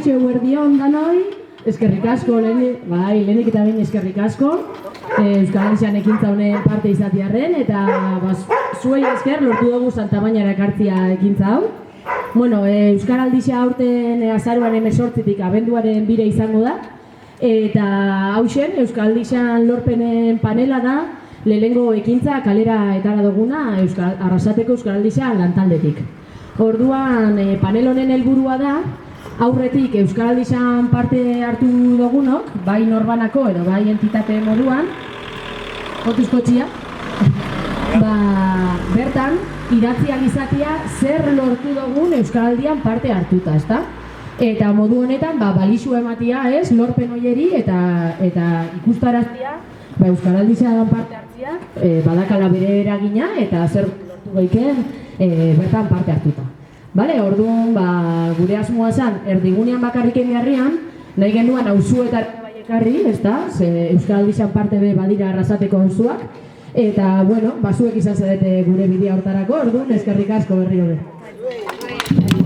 Kaixo eguerdion danoi, eskerrik asko, lehenik eta behin eskerrik asko, Euskal Aldizan ekintza honen parte izatiarren, eta zuei esker lortu dugu Santa Bainara ekartzia ekintza hau. Bueno, Euskal Aldizia aurten azaruaren 18tik abenduaren 2 izango da, eta hausen Euskal Aldizan lorpenen panela da, lehenengo ekintza kalera etara duguna Arrasateko Euskal Aldizan lantaldetik. Orduan, panel honen helburua da, aurretik Euskal Aldizan parte hartu dugunok, bai norbanako edo bai entitate moduan, otuzkotxia, bertan, idatziak izatea zer lortu dugun Euskal Aldian parte hartuta, ezta? Eta modu honetan, balizu ematia ez, lorpen hoieri eta ikustaraztia, Euskal Aldizan parte hartzia, badakala bere eragina eta zer lortu gaiken bertan parte hartuta. Orduan, gure asmoa zen, erdigunean bakarriken beharrian, nahi genduan auzuetara bai ekarri, Euskal Aldizan parte be badira Arrasateko auzuak, eta, bueno, zuek izan zarete gure bidea hortarako, orduan, eskerrik asko berri hori.